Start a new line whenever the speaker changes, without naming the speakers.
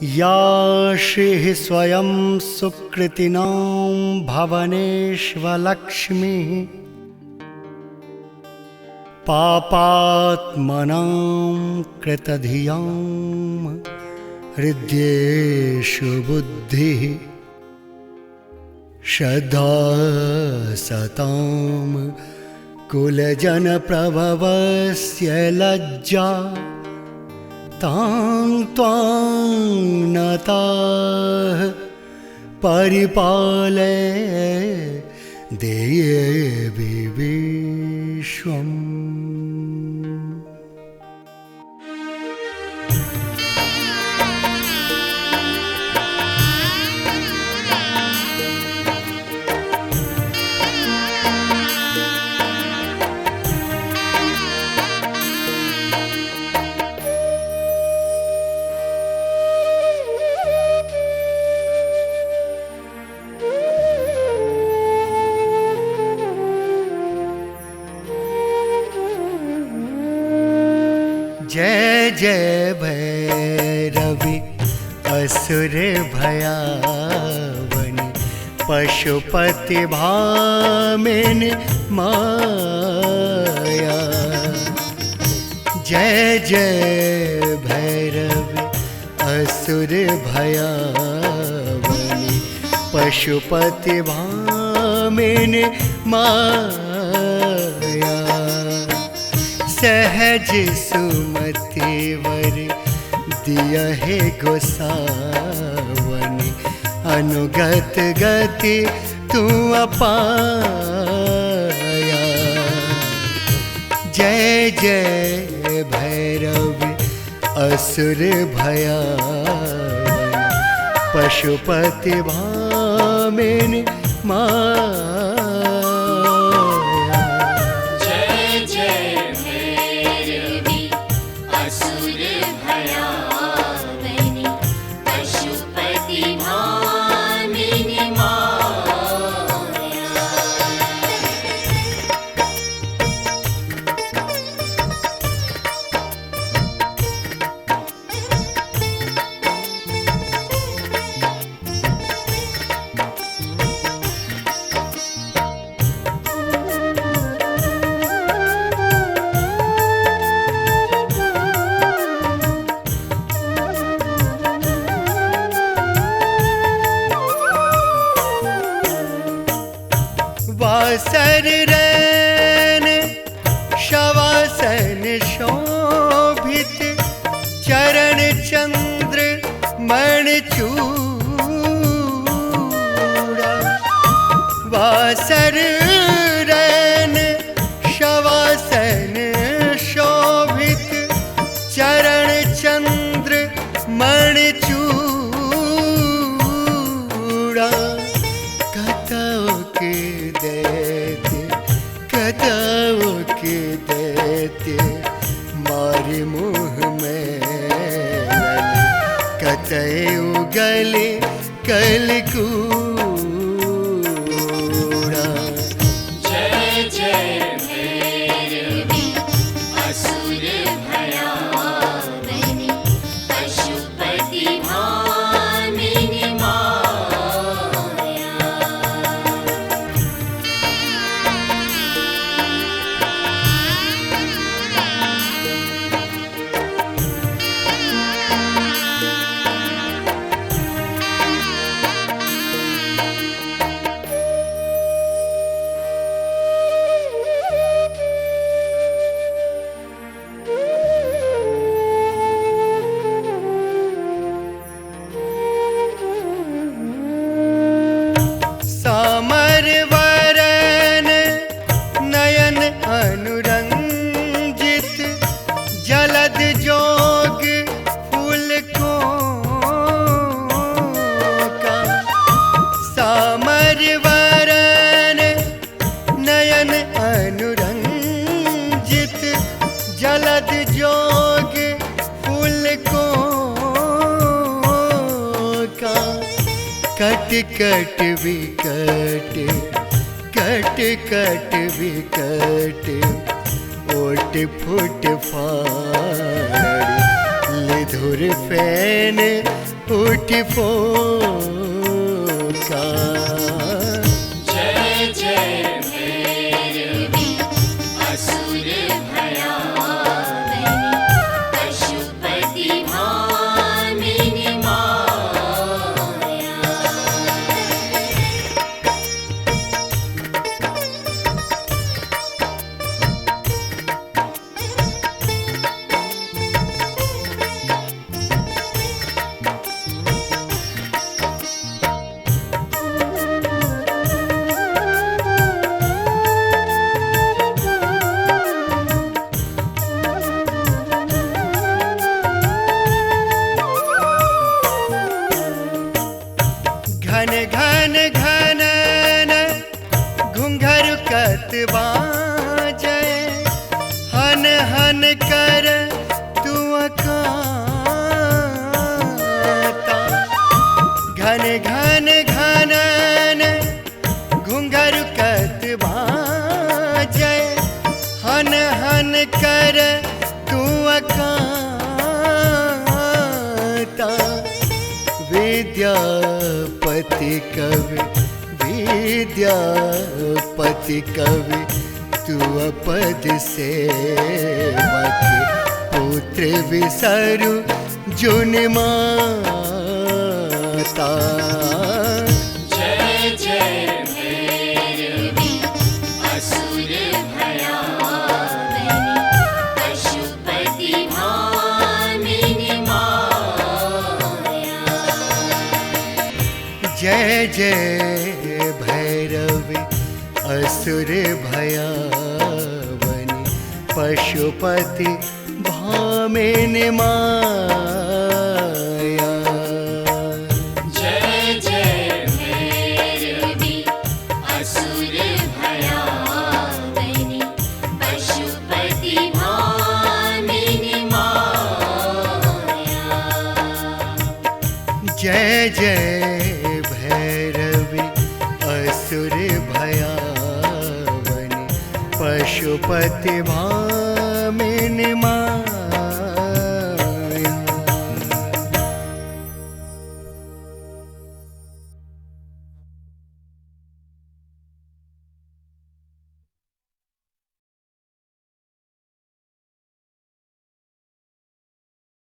या श्रीः स्वयं सुकृतिनां भवनेष्वलक्ष्मीः पापात्मनां कृतधियां हृद्येषु बुद्धिः श्रद्धा सतां कुलजनप्रभवस्य लज्जा तां त्वां नताः परिपालय देवी विश्वम्। जय जय भैरवी असुर भयावनि पशुपति भामिनि माया। जय जय भैरवी असुर भयावनि पशुपति भामिनि माया। सहज सुमति वर दिया है गोसावनी अनुगत गति तू अपाया। जय जय भैरवी असुर भयावनी पशुपति भामिनि माया। वासर रैन शवासन शोभित चरण चंद्र मणिचूड़ा। वासर रैन शवासन शोभित चरण चंद्र मणिचूड़ा। कताओं के दैत्य मारे मुँह में कतई उगले कलकूड़ा।
जय जय भैरवी असुर भयावनि पशुपति भामिनि माया।
सामरवरन नयन अनुरंजित जलद जोग फूल को का। सामरवरन नयन अनुरंजित जलद जोग फूल को का। कट कट विकट कट कट विकट ओट फुट फाड़ लिधुर फैन उठ फोका।
जय जय भैरवी असुर भयावनी पशुपति भामिनी माया।
घन घन घनन घुंघरू कतबा जय, हन हन कर तू अकाता। घन घन घनन घुंघरू कतबा जय, हन हन कर तू अकाता। विद्यापति कवि विद्यापति कवि तू अपद सेवक, पुत्र विसरु जुनि माता।
जय जय भैरवी असुर भयावनी पशुपति भामिनी माया।
जय जय भैरवी असुर भयावनी पशुपति भामिनी माया।
जय जय भैरवी असुर भयावनी पशुपति भामिनी माया।
जय जय भैरवी असुर भयावनी पशुपति भामिनी माया।